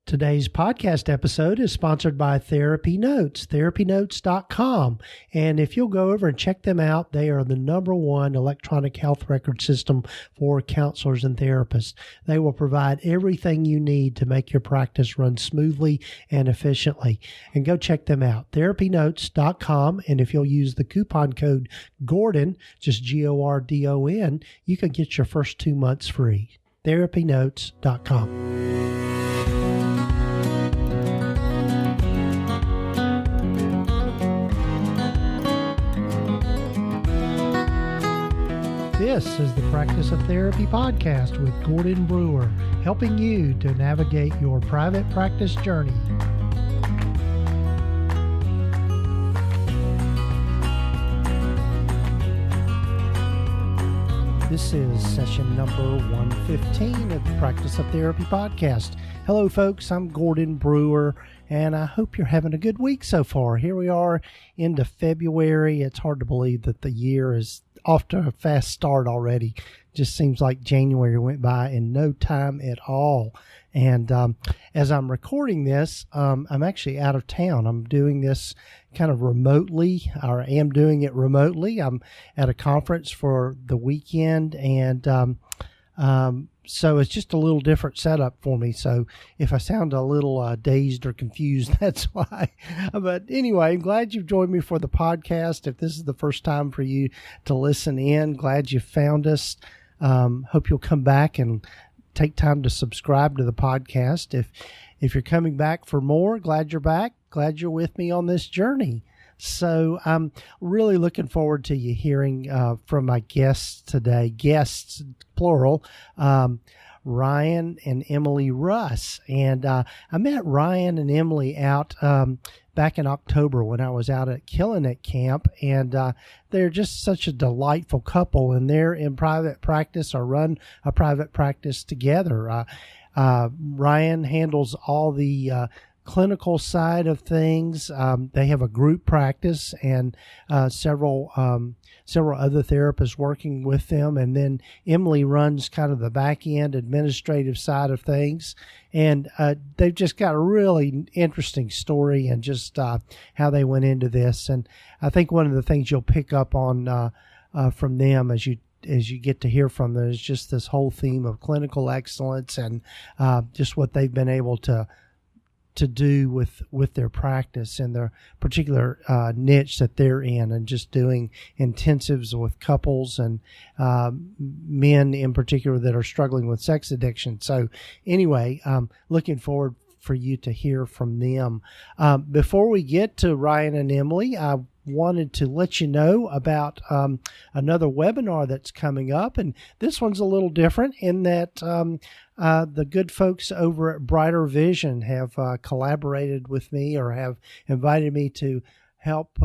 Today's podcast episode is sponsored by TherapyNotes, TherapyNotes.com. And if you'll go over and check them out, they are the #1 electronic health record system for counselors and therapists. They will provide everything you need to make your practice run smoothly and efficiently. And go check them out, TherapyNotes.com. And if you'll use the coupon code Gordon, just GORDON, you can get your first 2 months free. TherapyNotes.com. This is the Practice of Therapy podcast with Gordon Brewer, helping you to navigate your private practice journey. This is session number 115 of the Practice of Therapy podcast. Hello, folks. I'm Gordon Brewer, and I hope you're having a good week so far. Here we are into February. It's hard to believe that the year is off to a fast start already. Just seems like January went by in no time at all. And as I'm recording this, I'm actually out of town. I'm doing this kind of remotely, or I am doing it remotely. I'm at a conference for the weekend, and so it's just a little different setup for me. So if I sound a little dazed or confused, that's why. But anyway, I'm glad you've joined me for the podcast. If this is the first time for you to listen in, glad you found us. Hope you'll come back and take time to subscribe to the podcast. If you're coming back for more, glad you're back. Glad you're with me on this journey. So I'm really looking forward to you hearing from my guests today, guests, plural, Ryan and Emily Russ. And I met Ryan and Emily out back in October when I was out at Killing It Camp, and they're just such a delightful couple, and they're in private practice or run a private practice together. Ryan handles all the clinical side of things. They have a group practice and several other therapists working with them. And then Emily runs kind of the back end administrative side of things. And they've just got a really interesting story and just how they went into this. And I think one of the things you'll pick up on from them as you get to hear from them is just this whole theme of clinical excellence and just what they've been able to do with their practice and their particular niche that they're in, and just doing intensives with couples and men in particular that are struggling with sex addiction. So anyway, looking forward for you to hear from them. Before we get to Ryan and Emily, I wanted to let you know about another webinar that's coming up, and this one's a little different in that the good folks over at Brighter Vision have collaborated with me or have invited me to help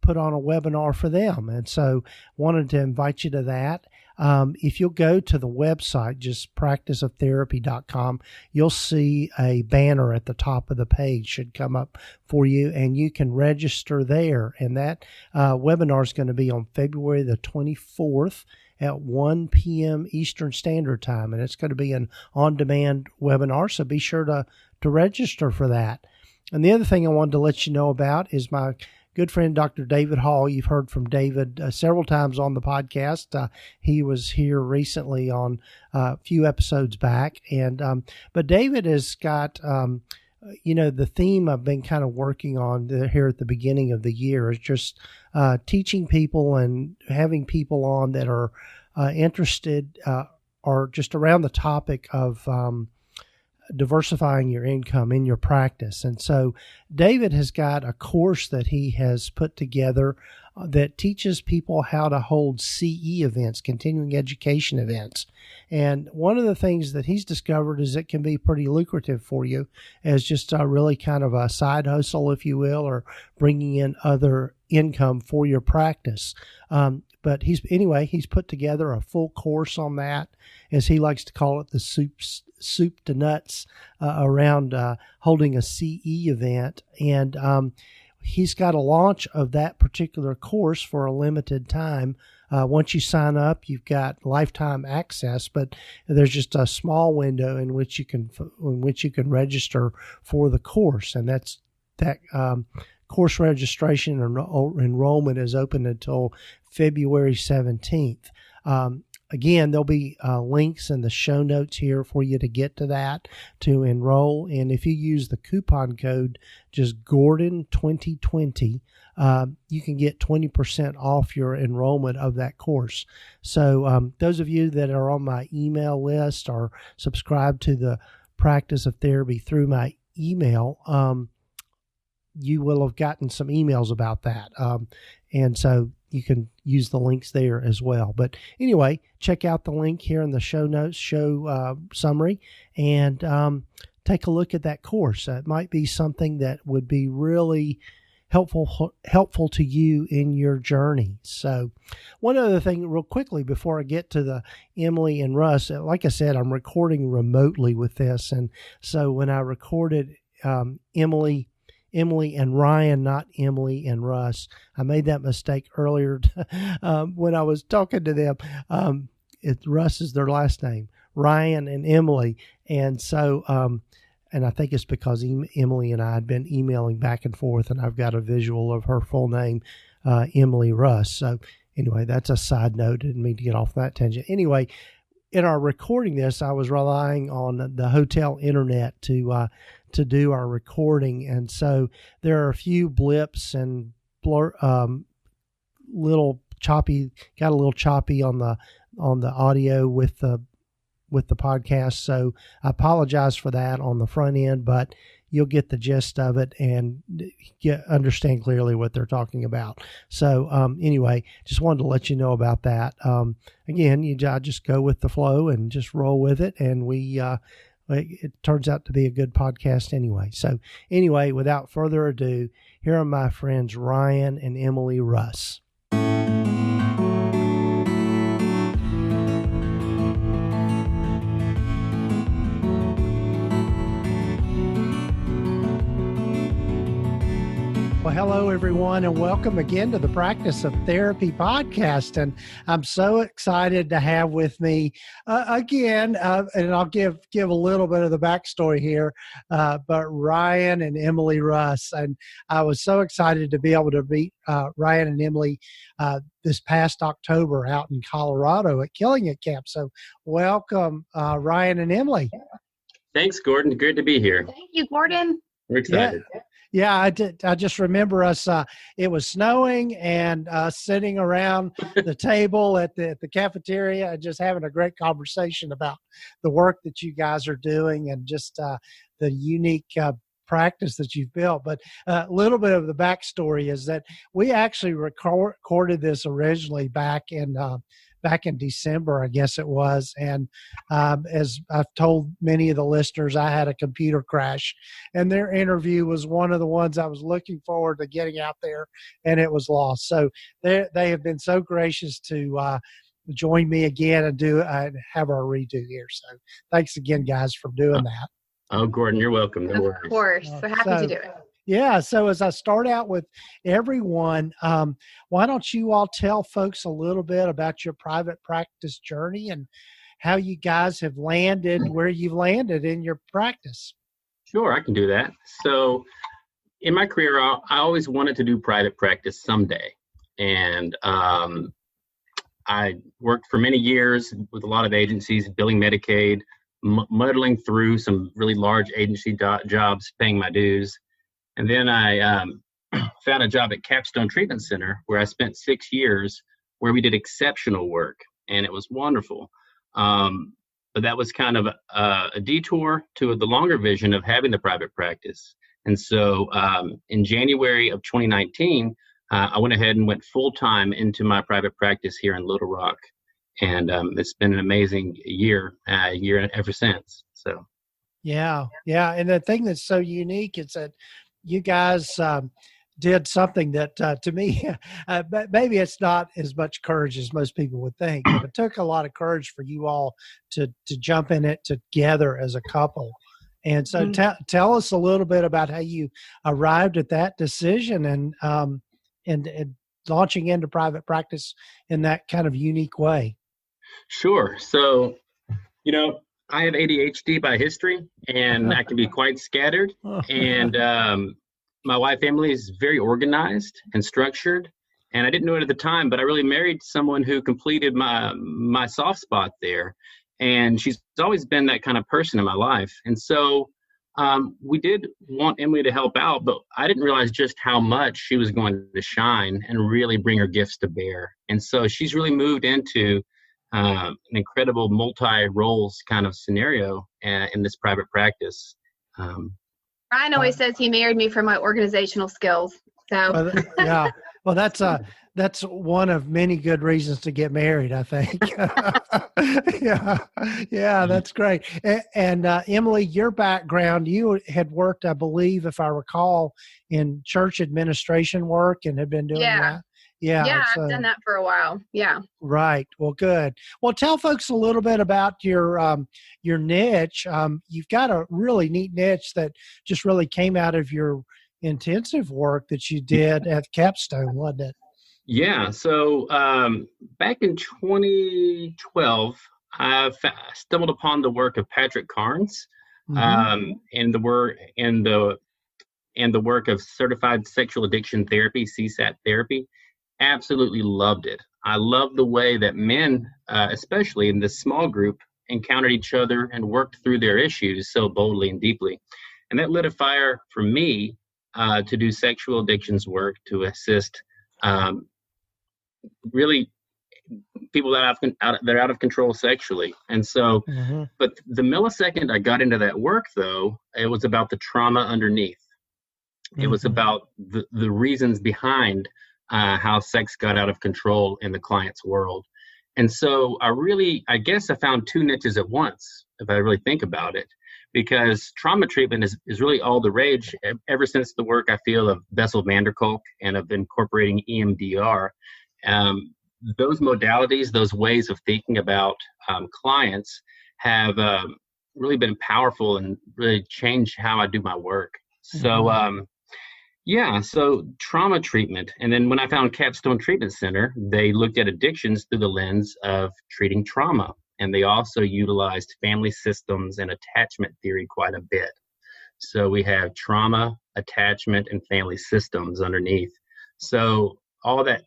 put on a webinar for them, and so wanted to invite you to that. If you'll go to the website, just practiceoftherapy.com, you'll see a banner at the top of the page should come up for you, and you can register there. And that webinar is going to be on February the 24th at 1 p.m. Eastern Standard Time, and it's going to be an on-demand webinar, so be sure to register for that. And the other thing I wanted to let you know about is my good friend, Dr. David Hall. You've heard from David several times on the podcast. He was here recently on a few episodes back. But David has got, the theme I've been kind of working on here at the beginning of the year is just teaching people and having people on that are interested or just around the topic of diversifying your income in your practice. And so David has got a course that he has put together that teaches people how to hold CE events, continuing education events. And one of the things that he's discovered is it can be pretty lucrative for you as just a really kind of a side hustle, if you will, or bringing in other income for your practice. But he's put together a full course on that, as he likes to call it, the soup to nuts around holding a CE event. And he's got a launch of that particular course for a limited time Once you sign up, you've got lifetime access, but there's just a small window in which you can register for the course, and that course registration and enrollment is open until February 17th. Again, there'll be links in the show notes here for you to get to that, to enroll. And if you use the coupon code, just Gordon 2020, you can get 20% off your enrollment of that course. So those of you that are on my email list or subscribe to the Practice of Therapy through my email, you will have gotten some emails about that. And so you can use the links there as well. But anyway, check out the link here in the show notes, show summary, and take a look at that course. It might be something that would be really helpful to you in your journey. So one other thing real quickly before I get to the Emily and Russ, like I said, I'm recording remotely with this. And so when I recorded Emily and Ryan, not Emily and Russ. I made that mistake earlier when I was talking to them. Russ is their last name, Ryan and Emily. And so, and I think it's because Emily and I had been emailing back and forth, and I've got a visual of her full name, Emily Russ. So anyway, that's a side note. Didn't mean to get off that tangent. Anyway, in our recording this, I was relying on the hotel internet to do our recording, and so there are a few blips and little choppy on the audio with the podcast. So I apologize for that on the front end, but you'll get the gist of it and understand clearly what they're talking about. So anyway, just wanted to let you know about that. Again, I just go with the flow and just roll with it, and it turns out to be a good podcast anyway. So anyway, without further ado, here are my friends Ryan and Emily Russ. Well, hello, everyone, and welcome again to the Practice of Therapy podcast. And I'm so excited to have with me again, and I'll give a little bit of the backstory here, but Ryan and Emily Russ. And I was so excited to be able to meet Ryan and Emily this past October out in Colorado at Killing It Camp. So welcome, Ryan and Emily. Thanks, Gordon. Good to be here. Thank you, Gordon. We're excited. Yeah, I did. I just remember us. It was snowing, and sitting around the table at the cafeteria and just having a great conversation about the work that you guys are doing and just the unique practice that you've built. But a little bit of the backstory is that we actually recorded this originally back in December, I guess it was. And as I've told many of the listeners, I had a computer crash, and their interview was one of the ones I was looking forward to getting out there, and it was lost. So they have been so gracious to join me again and have our redo here. So thanks again, guys, for doing that. Oh, Gordon, you're welcome. No worries. Of course. So happy to do it. Yeah. So as I start out with everyone, why don't you all tell folks a little bit about your private practice journey and how you guys have landed where you've landed in your practice? Sure, I can do that. So in my career, I always wanted to do private practice someday. And I worked for many years with a lot of agencies, billing Medicaid, muddling through some really large agency jobs, paying my dues. And then I found a job at Capstone Treatment Center where I spent 6 years where we did exceptional work, and it was wonderful. But that was kind of a detour to the longer vision of having the private practice. And so in January of 2019, I went ahead and went full-time into my private practice here in Little Rock. And it's been an amazing year ever since. So, yeah. And the thing that's so unique is that you guys did something that to me, maybe it's not as much courage as most people would think, but it took a lot of courage for you all to jump in it together as a couple. And so tell us a little bit about how you arrived at that decision and launching into private practice in that kind of unique way? Sure. So, I have ADHD by history, and I can be quite scattered. And my wife, Emily, is very organized and structured. And I didn't know it at the time, but I really married someone who completed my soft spot there. And she's always been that kind of person in my life. And so we did want Emily to help out, but I didn't realize just how much she was going to shine and really bring her gifts to bear. And so she's really moved into an incredible multi-roles kind of scenario in this private practice. Ryan always says he married me for my organizational skills. So yeah, well, that's one of many good reasons to get married, I think. Yeah, that's great. And Emily, your background, you had worked, I believe, if I recall, in church administration work and had been doing that. Yeah, I've done that for a while. Yeah. Right. Well, good. Well, tell folks a little bit about your niche. You've got a really neat niche that just really came out of your intensive work that you did at Capstone, wasn't it? Yeah. So back in 2012, I stumbled upon the work of Patrick Carnes, and the work of Certified Sexual Addiction Therapy, CSAT therapy. Absolutely loved it. I love the way that men, especially in this small group, encountered each other and worked through their issues so boldly and deeply. And that lit a fire for me to do sexual addictions work, to assist really people that are out of control sexually. And so, but the millisecond I got into that work, though, it was about the trauma underneath. It was about the reasons behind how sex got out of control in the client's world. And so I guess I found two niches at once, if I really think about it, because trauma treatment is really all the rage ever since the work I feel of Bessel van der Kolk and of incorporating EMDR. Those modalities, those ways of thinking about clients have really been powerful and really changed how I do my work. So, so trauma treatment. And then when I found Capstone Treatment Center, they looked at addictions through the lens of treating trauma. And they also utilized family systems and attachment theory quite a bit. So we have trauma, attachment, and family systems underneath. So all that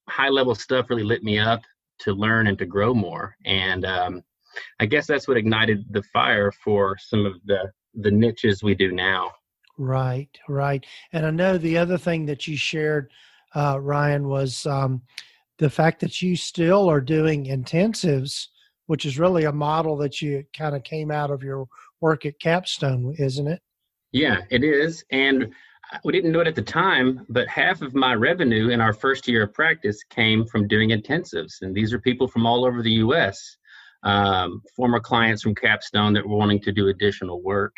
high level stuff really lit me up to learn and to grow more. And I guess that's what ignited the fire for some of the niches we do now. Right. And I know the other thing that you shared, Ryan, was the fact that you still are doing intensives, which is really a model that you kind of came out of your work at Capstone, isn't it? Yeah, it is. And we didn't know it at the time, but half of my revenue in our first year of practice came from doing intensives. And these are people from all over the U.S., former clients from Capstone that were wanting to do additional work.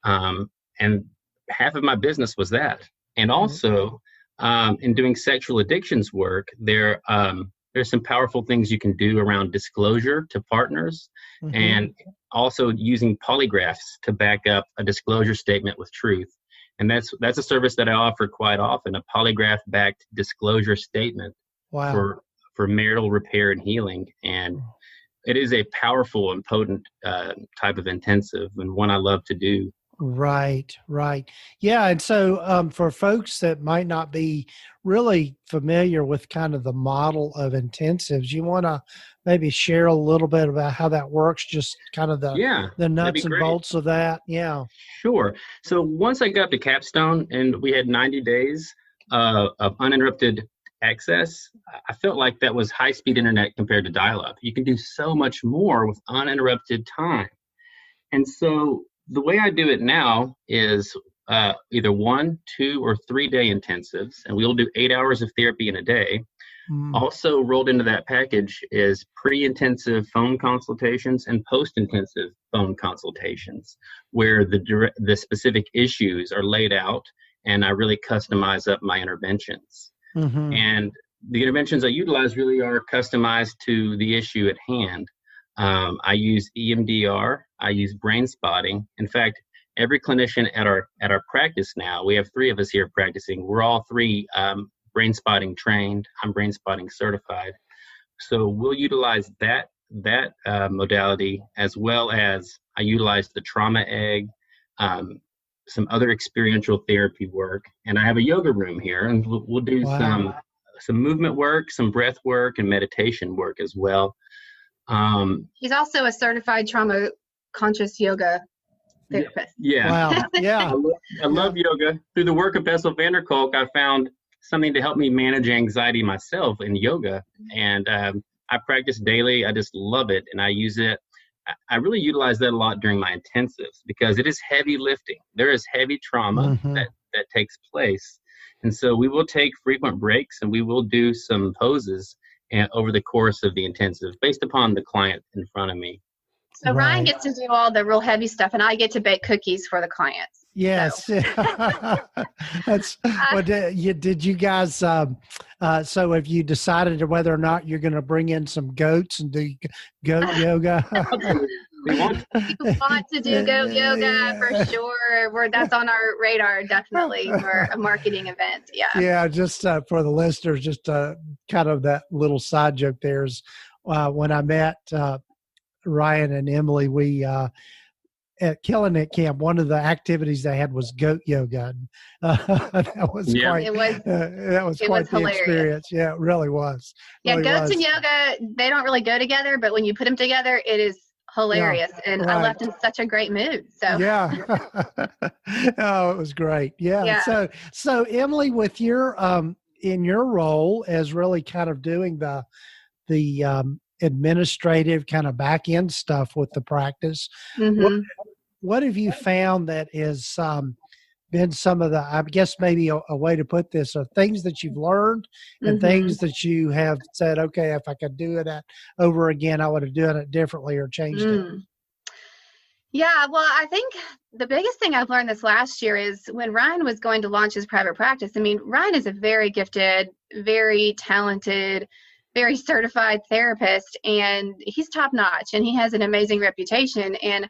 And half of my business was that. And also in doing sexual addictions work, there's some powerful things you can do around disclosure to partners and also using polygraphs to back up a disclosure statement with truth. And that's a service that I offer quite often, a polygraph-backed disclosure statement for marital repair and healing. And it is a powerful and potent type of intensive and one I love to do. Right. Yeah. And so for folks that might not be really familiar with kind of the model of intensives, you want to maybe share a little bit about how that works, just kind of the nuts and bolts of that. Yeah. Sure. So once I got to Capstone and we had 90 days of uninterrupted access, I felt like that was high-speed internet compared to dial-up. You can do so much more with uninterrupted time. And so the way I do it now is either 1, 2, or 3 day intensives, and we'll do 8 hours of therapy in a day. Also rolled into that package is pre-intensive phone consultations and post-intensive phone consultations, where the specific issues are laid out, and I really customize up my interventions. And the interventions I utilize really are customized to the issue at hand. I use EMDR. I use Brainspotting. In fact, every clinician at our practice now, we have 3 of us here practicing. We're all 3 Brainspotting trained. I'm Brainspotting certified. So we'll utilize that modality, as well as I utilize the trauma egg, some other experiential therapy work, and I have a yoga room here, and we'll do some movement work, some breath work, and meditation work as well. He's also a certified trauma conscious yoga therapist. Yeah. Wow. Yeah. I love yoga. Through the work of Bessel van der Kolk, I found something to help me manage anxiety myself in yoga. And I practice daily. I just love it. And I use it. I really utilize that a lot during my intensives because it is heavy lifting. There is heavy trauma that takes place. And so we will take frequent breaks and we will do some poses over the course of the intensive based upon the client in front of me. So Ryan gets to do all the real heavy stuff, and I get to bake cookies for the clients. Yes. So. That's what did you guys so have you decided whether or not you're going to bring in some goats and do goat yoga? We want to do goat yoga for sure. That's on our radar, definitely, for a marketing event. Yeah, just for the listeners, just kind of that little side joke there is when I met Ryan and Emily, we at Killing It Camp, one of the activities they had was goat yoga. That was quite the experience. Yeah, it really was. Yeah, goats and yoga, they don't really go together, but when you put them together, it is hilarious. Yeah, and I left in such a great mood. So yeah. Oh, it was great. Yeah. So Emily, with your in your role as really kind of doing the administrative kind of back end stuff with the practice, what have you found that has been some of the, I guess maybe a way to put this, are things that you've learned and things that you have said, okay, if I could do it over again, I would have done it differently or changed it? Yeah, well, I think the biggest thing I've learned this last year is when Ryan was going to launch his private practice. I mean, Ryan is a very gifted, very talented, very certified therapist, and he's top notch and he has an amazing reputation. And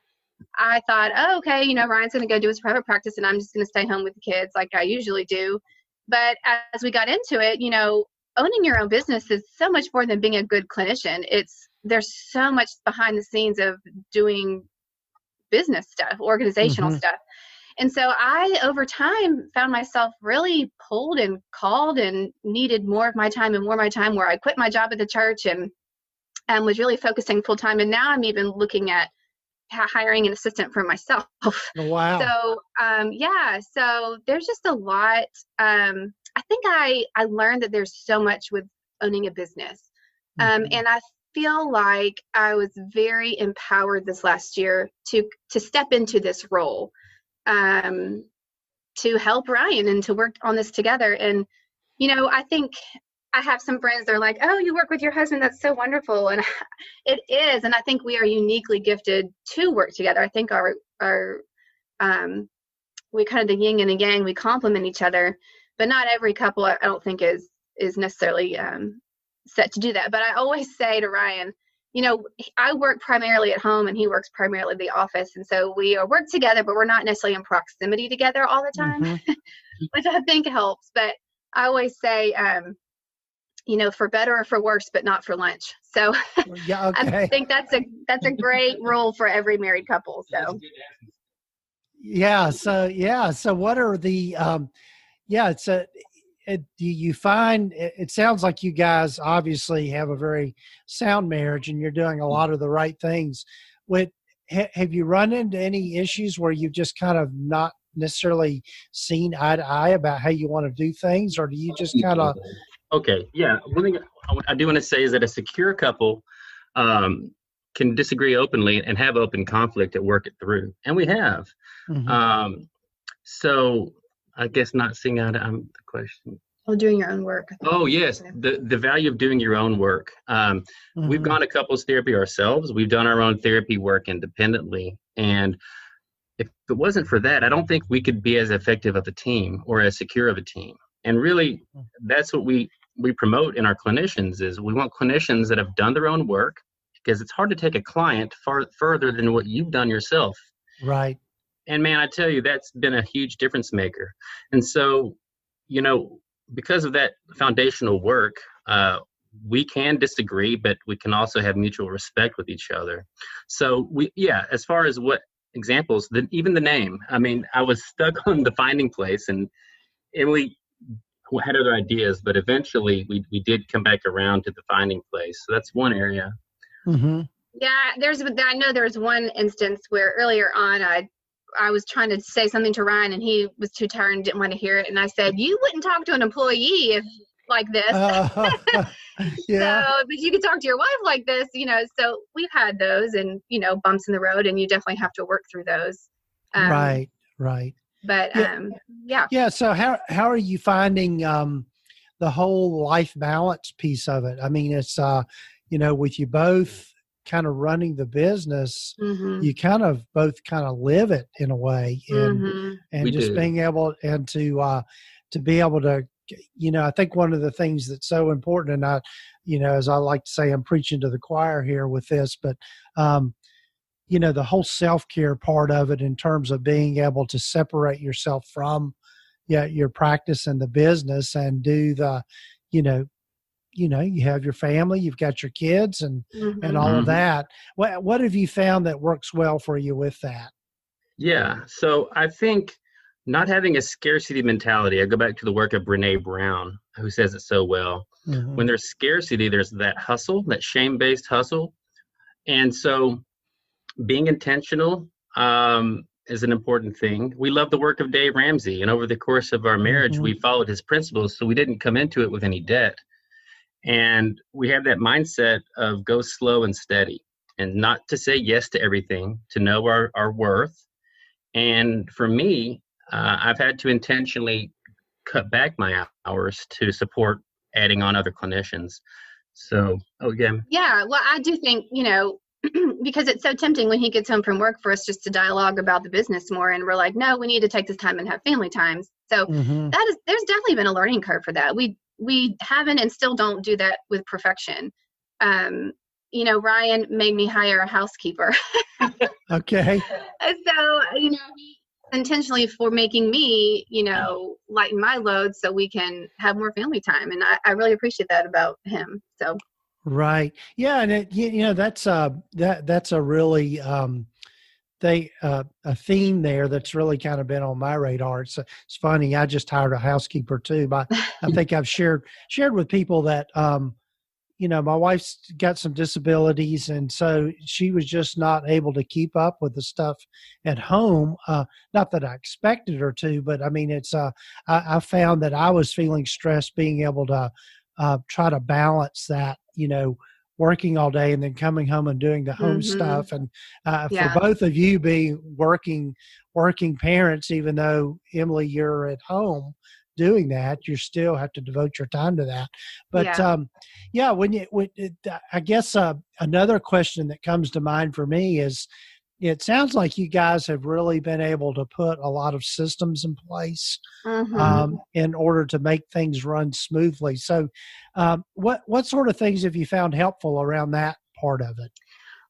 I thought, oh, okay, Ryan's going to go do his private practice and I'm just going to stay home with the kids like I usually do. But as we got into it, owning your own business is so much more than being a good clinician. There's so much behind the scenes of doing business stuff, organizational stuff. And so I, over time, found myself really pulled and called and needed more of my time and more of my time, where I quit my job at the church and was really focusing full time. And now I'm even looking at hiring an assistant for myself. Wow. So, so there's just a lot. I think I learned that there's so much with owning a business. And I feel like I was very empowered this last year to step into this role. To help Ryan and to work on this together. And, I think I have some friends, they're like, oh, you work with your husband. That's so wonderful. And it is. And I think we are uniquely gifted to work together. I think we kind of the yin and the yang, we complement each other, but not every couple I don't think is necessarily, set to do that. But I always say to Ryan, I work primarily at home and he works primarily at the office. And so we work together, but we're not necessarily in proximity together all the time, which I think helps. But I always say, for better or for worse, but not for lunch. So yeah, okay. I think that's a great rule for every married couple. So So what are the, do you find, it sounds like you guys obviously have a very sound marriage and you're doing a lot of the right things. Have you run into any issues where you've just kind of not necessarily seen eye to eye about how you want to do things, or do you just kind of... Okay, yeah. One thing I do want to say is that a secure couple can disagree openly and have open conflict and work it through. And we have. So I guess not seeing eye to eye, the question. Well, doing your own work. Oh, yes. The value of doing your own work. We've gone to couples therapy ourselves. We've done our own therapy work independently. And if it wasn't for that, I don't think we could be as effective of a team or as secure of a team. And really, that's what we promote in our clinicians is we want clinicians that have done their own work, because it's hard to take a client further than what you've done yourself. Right. And man, I tell you, that's been a huge difference maker. And so, because of that foundational work, we can disagree, but we can also have mutual respect with each other. So as far as what examples, even the name, I mean, I was stuck on the finding place, and Emily had other ideas, but eventually we did come back around to the finding place. So that's one area. Mm-hmm. Yeah, I know there's one instance where earlier on I was trying to say something to Ryan and he was too tired and didn't want to hear it. And I said, you wouldn't talk to an employee if like this. Yeah. So, but you could talk to your wife like this, so we've had those and, bumps in the road, and you definitely have to work through those. Right. But yeah. Yeah. So how are you finding the whole life balance piece of it? I mean, it's, with you both kind of running the business, you kind of both kind of live it in a way, and just being able and to be able to, I think one of the things that's so important, and I, as I like to say, I'm preaching to the choir here with this, but the whole self-care part of it in terms of being able to separate yourself from your practice and the business and do the, you have your family, you've got your kids and all of that. What have you found that works well for you with that? Yeah. So I think not having a scarcity mentality, I go back to the work of Brene Brown, who says it so well. When there's scarcity, there's that hustle, that shame-based hustle. And so being intentional is an important thing. We love the work of Dave Ramsey, and over the course of our marriage, we followed his principles, so we didn't come into it with any debt. And we have that mindset of go slow and steady, and not to say yes to everything, to know our worth. And for me, I've had to intentionally cut back my hours to support adding on other clinicians. So, Yeah, well, I do think, because it's so tempting when he gets home from work for us just to dialogue about the business more. And we're like, no, we need to take this time and have family times. So there's definitely been a learning curve for that. We haven't and still don't do that with perfection. Ryan made me hire a housekeeper. Okay. So, he intentionally for making me, lighten my load so we can have more family time. And I really appreciate that about him. So. Right. Yeah. And that's a really, a theme there that's really kind of been on my radar. It's funny. I just hired a housekeeper too, but I think I've shared with people that, my wife's got some disabilities, and so she was just not able to keep up with the stuff at home. Not that I expected her to, but I mean, it's, I found that I was feeling stressed being able to try to balance that, working all day and then coming home and doing the home stuff. And for both of you being working parents, even though Emily, you're at home doing that, you still have to devote your time to that. But I guess another question that comes to mind for me is, it sounds like you guys have really been able to put a lot of systems in place in order to make things run smoothly. So what sort of things have you found helpful around that part of it?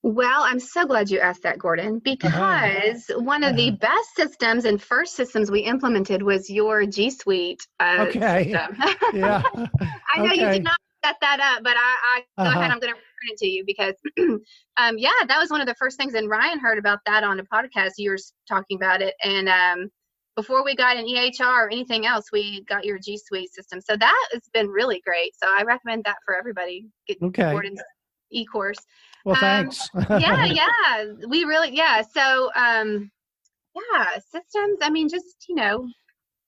Well, I'm so glad you asked that, Gordon, because one of the best systems and first systems we implemented was your G Suite system. Yeah. I know you did not set that up, but I go ahead, I'm going to return it to you because, that was one of the first things. And Ryan heard about that on a podcast. You were talking about it. And before we got an EHR or anything else, we got your G Suite system. So that has been really great. So I recommend that for everybody. Get Gordon's e-course. Well, thanks. We really, So, systems, I mean, just,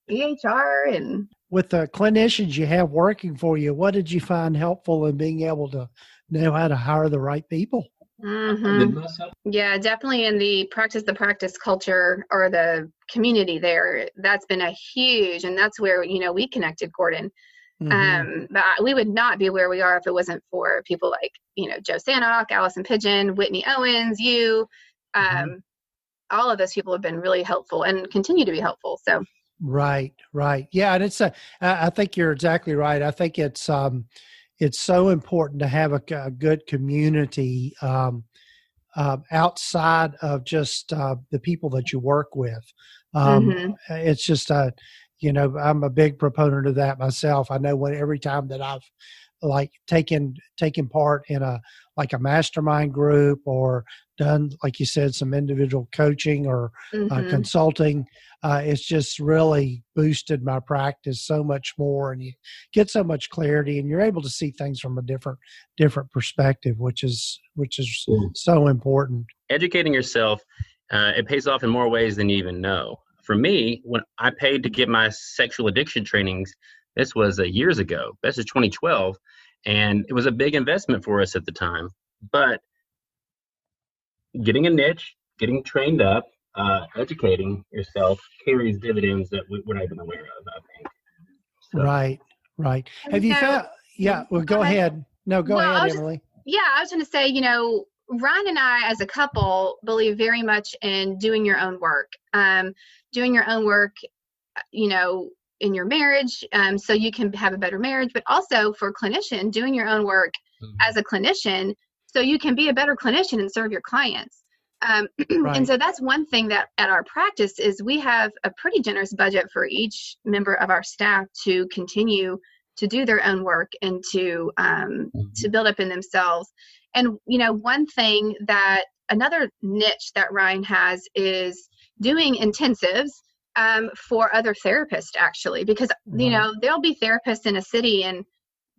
EHR and. With the clinicians you have working for you, what did you find helpful in being able to know how to hire the right people? Yeah, definitely in the practice culture or the community there, that's been a huge, and that's where, we connected, Gordon. But we would not be where we are if it wasn't for people like, Joe Sanok, Allison Pigeon, Whitney Owens, you, all of those people have been really helpful and continue to be helpful. So. Right. Yeah. And it's, I think you're exactly right. I think it's so important to have a good community, outside of just, the people that you work with. It's just, I'm a big proponent of that myself. I know every time that I've like taken part in a mastermind group or done, like you said, some individual coaching or consulting, it's just really boosted my practice so much more, and you get so much clarity, and you're able to see things from a different perspective, which is so important. Educating yourself, it pays off in more ways than you even know. For me, when I paid to get my sexual addiction trainings, this was years ago. This is 2012, and it was a big investment for us at the time. But getting a niche, getting trained up, educating yourself carries dividends that we're not even aware of, I think. So. Right. Have you found? Yeah. Well, go ahead. No, go ahead, Emily. I was going to say, Ryan and I, as a couple, believe very much in doing your own work. Doing your own work, in your marriage, so you can have a better marriage, but also for a clinician, doing your own work as a clinician, so you can be a better clinician and serve your clients. Right. And so that's one thing that at our practice is we have a pretty generous budget for each member of our staff to continue to do their own work and to build up in themselves. And, another niche that Ryan has is doing intensives for other therapists, actually, because, there'll be therapists in a city and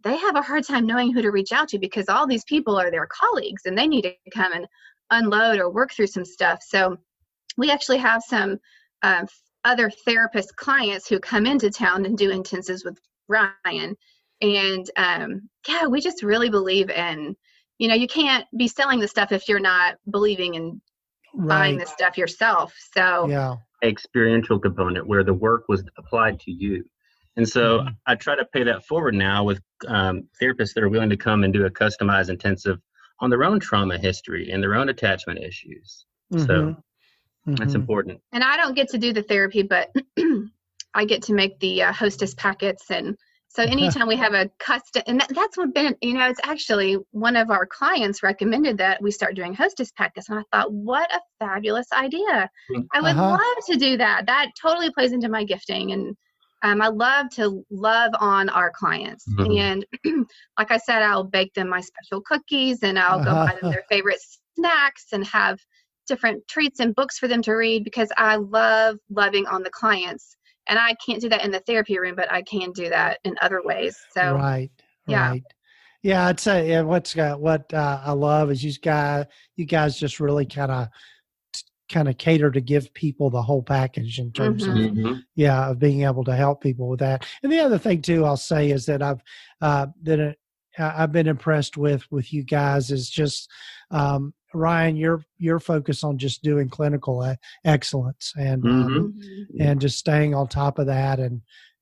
they have a hard time knowing who to reach out to because all these people are their colleagues and they need to come and unload or work through some stuff. So we actually have some other therapist clients who come into town and do intensives with Ryan. And we just really believe in, you can't be selling the stuff if you're not believing in buying the stuff yourself. So experiential component where the work was applied to you. And so I try to pay that forward now with therapists that are willing to come and do a customized intensive on their own trauma history and their own attachment issues. So that's important. And I don't get to do the therapy, but I get to make the hostess packets. And so anytime we have a custom, and that's what been, it's actually one of our clients recommended that we start doing hostess packets. And I thought, what a fabulous idea. I would love to do that. That totally plays into my gifting. And I love to love on our clients. And like I said, I'll bake them my special cookies and I'll go buy them their favorite snacks and have different treats and books for them to read because I love loving on the clients. And I can't do that in the therapy room, but I can do that in other ways. So right. Yeah, I'd say what I love is you guys just really kind of cater to give people the whole package in terms of being able to help people with that. And the other thing too, I'll say is that I've been impressed with you guys is just Ryan, your focus on just doing clinical excellence and just staying on top of that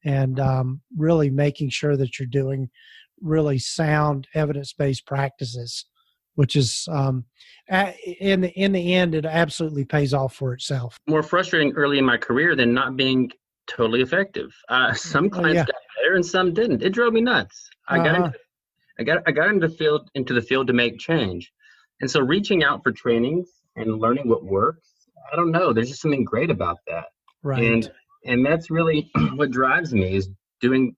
and really making sure that you're doing really sound evidence-based practices, which is in the end, it absolutely pays off for itself. More frustrating early in my career than not being totally effective. Some clients got better and some didn't. It drove me nuts. I got into the field to make change. And so reaching out for trainings and learning what works, I don't know, there's just something great about that. Right. And that's really what drives me is doing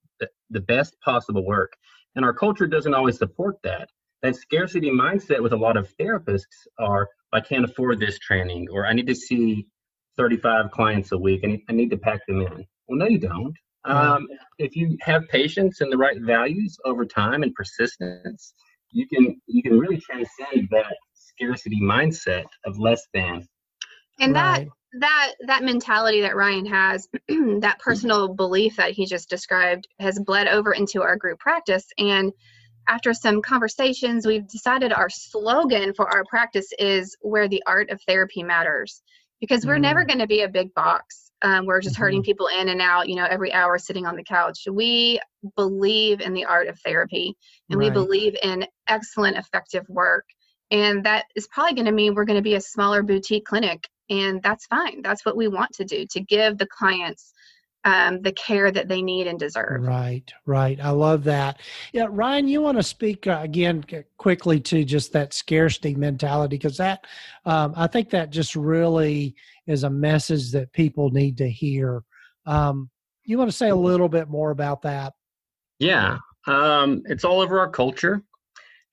the best possible work. And our culture doesn't always support that. That scarcity mindset with a lot of therapists are, I can't afford this training, or I need to see 35 clients a week and I need to pack them in. Well, no, you don't. If you have patience and the right values over time and persistence, you can really transcend that scarcity mindset of less than. And that mentality that Ryan has, that personal belief that he just described, has bled over into our group practice. And after some conversations, we've decided our slogan for our practice is where the art of therapy matters, because we're never going to be a big box. We're just herding people in and out, every hour sitting on the couch. We believe in the art of therapy and we believe in excellent, effective work. And that is probably going to mean we're going to be a smaller boutique clinic. And that's fine. That's what we want to do, to give the clients the care that they need and deserve. Right. I love that. Yeah, Ryan, you want to speak again quickly to just that scarcity mentality, because that I think that just really is a message that people need to hear. you want to say a little bit more about that? Yeah. It's all over our culture.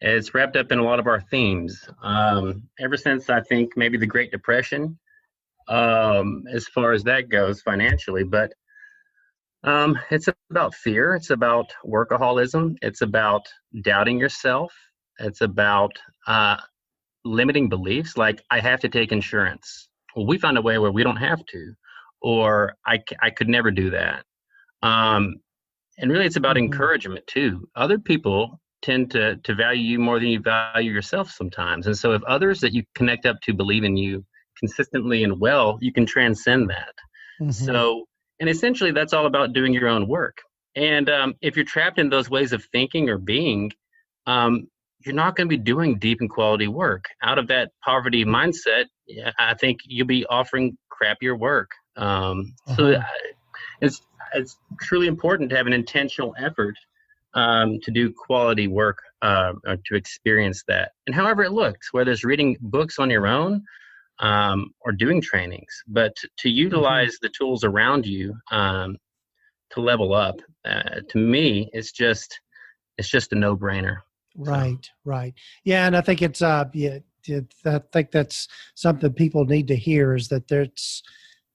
It's wrapped up in a lot of our themes. Ever since, I think, maybe the Great Depression, as far as that goes financially. But it's about fear. It's about workaholism. It's about doubting yourself. It's about limiting beliefs, like I have to take insurance. Well, we found a way where we don't have to, or I could never do that. And really, it's about encouragement too. Other people tend to value you more than you value yourself sometimes. And so if others that you connect up to believe in you consistently and well, you can transcend that. So, and essentially that's all about doing your own work. And if you're trapped in those ways of thinking or being, you're not going to be doing deep and quality work. Out of that poverty mindset, I think you'll be offering crappier work. So it's truly important to have an intentional effort to do quality work, or to experience that. And however it looks, whether it's reading books on your own, or doing trainings, but to utilize the tools around you to level up, to me, it's just a no-brainer. Right, right. Yeah, and I think it's I think that's something people need to hear, is that there's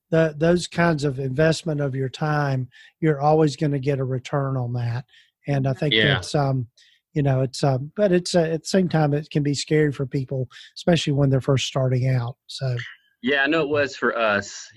those kinds of investment of your time, you're always going to get a return on that. And I think it's but it's at the same time, it can be scary for people, especially when they're first starting out. So yeah, I know it was for us,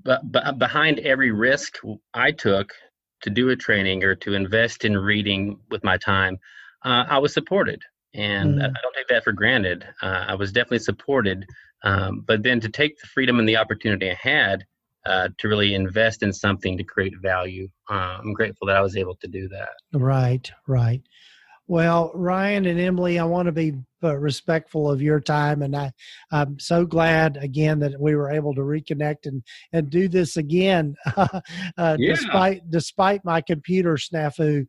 but behind every risk I took to do a training or to invest in reading with my time, I was supported. And I don't take that for granted. I was definitely supported. But then to take the freedom and the opportunity I had to really invest in something to create value, I'm grateful that I was able to do that. Right, right. Well, Ryan and Emily, I want to be respectful of your time, and I'm so glad again that we were able to reconnect and do this again, despite my computer snafu.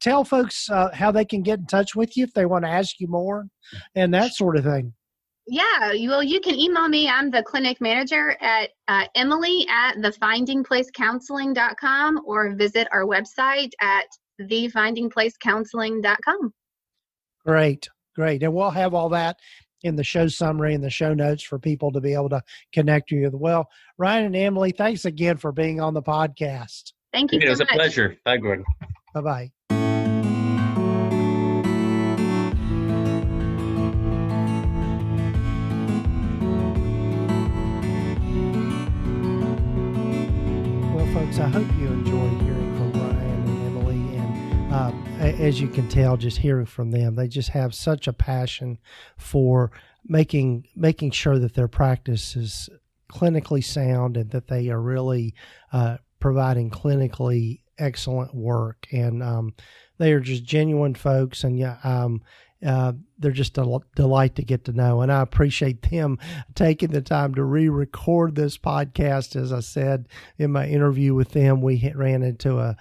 Tell folks how they can get in touch with you if they want to ask you more and that sort of thing. Yeah, well, you can email me. I'm the clinic manager at Emily@thefindingplacecounseling.com, or visit our website at thefindingplacecounseling.com. Great. And we'll have all that in the show summary and the show notes for people to be able to connect with you. Well, Ryan and Emily, thanks again for being on the podcast. Thank you so much. It was a pleasure. Bye, Gordon. Bye-bye. Folks, I hope you enjoyed hearing from Ryan and Emily, and as you can tell, just hearing from them, they just have such a passion for making sure that their practice is clinically sound and that they are really providing clinically excellent work. And they are just genuine folks, and they're just a delight to get to know. And I appreciate them taking the time to re-record this podcast. As I said in my interview with them, we ran into a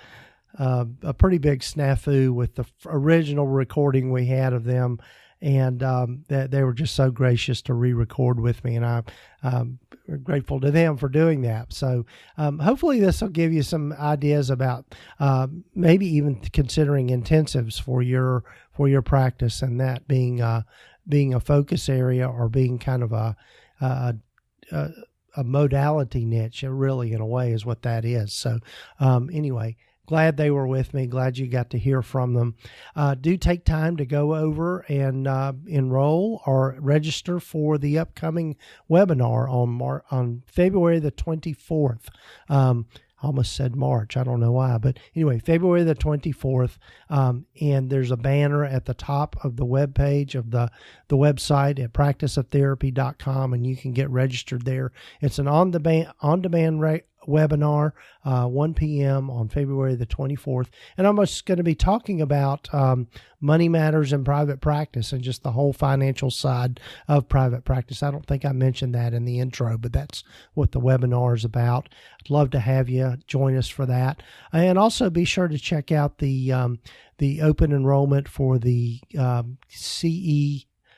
pretty big snafu with the original recording we had of them. And they were just so gracious to re-record with me, and I'm grateful to them for doing that. So hopefully this will give you some ideas about maybe even considering intensives for your practice, and that being a focus area, or being kind of a modality niche. It really, in a way, is what that is. So anyway. Glad they were with me. Glad you got to hear from them. Do take time to go over and enroll or register for the upcoming webinar on February the 24th. I almost said March. I don't know why. But anyway, February the 24th. And there's a banner at the top of the webpage of the website at practiceoftherapy.com, and you can get registered there. It's an on-demand webinar, 1 p.m. on February the 24th. And I'm just going to be talking about money matters in private practice and just the whole financial side of private practice. I don't think I mentioned that in the intro, but that's what the webinar is about. I'd love to have you join us for that. And also be sure to check out the open enrollment for the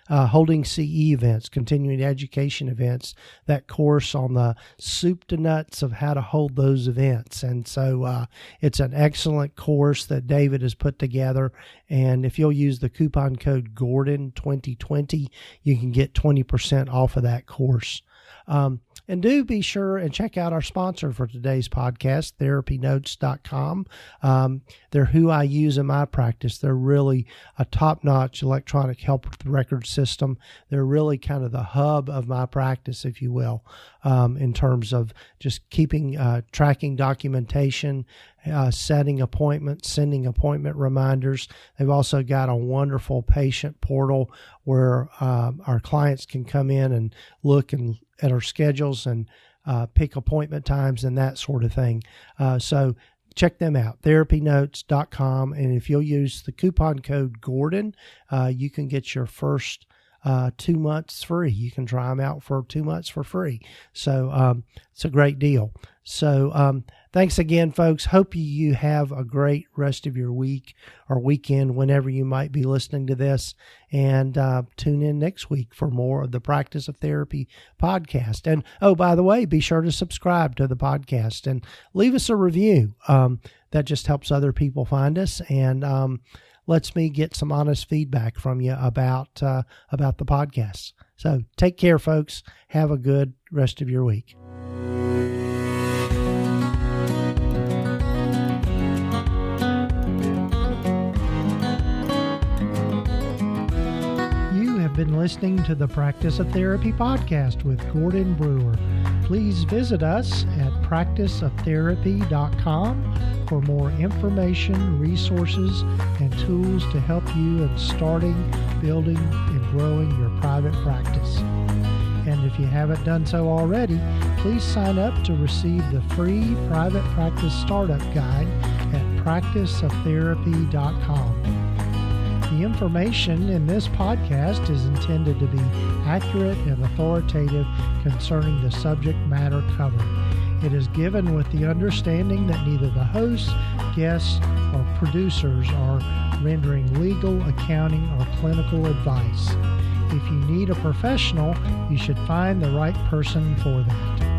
holding CE events, continuing education events, that course on the soup to nuts of how to hold those events. And so it's an excellent course that David has put together. And if you'll use the coupon code Gordon 2020, you can get 20% off of that course. And do be sure and check out our sponsor for today's podcast, TherapyNotes.com. They're who I use in my practice. They're really a top-notch electronic health record system. They're really kind of the hub of my practice, if you will, in terms of just keeping, tracking documentation, setting appointments, sending appointment reminders. They've also got a wonderful patient portal where our clients can come in and look at our schedules and pick appointment times and that sort of thing. So check them out, therapynotes.com. And if you'll use the coupon code Gordon, you can get your first 2 months free. You can try them out for 2 months for free. So it's a great deal. So thanks again, folks. Hope you have a great rest of your week or weekend whenever you might be listening to this. And tune in next week for more of the Practice of Therapy podcast. And, oh, by the way, be sure to subscribe to the podcast and leave us a review. That just helps other people find us and lets me get some honest feedback from you about the podcast. So take care, folks. Have a good rest of your week. Been listening to the Practice of Therapy podcast with Gordon Brewer. Please visit us at practiceoftherapy.com for more information, resources, and tools to help you in starting, building, and growing your private practice. And if you haven't done so already, please sign up to receive the free private practice startup guide at practiceoftherapy.com. The information in this podcast is intended to be accurate and authoritative concerning the subject matter covered. It is given with the understanding that neither the hosts, guests, or producers are rendering legal, accounting, or clinical advice. If you need a professional, you should find the right person for that.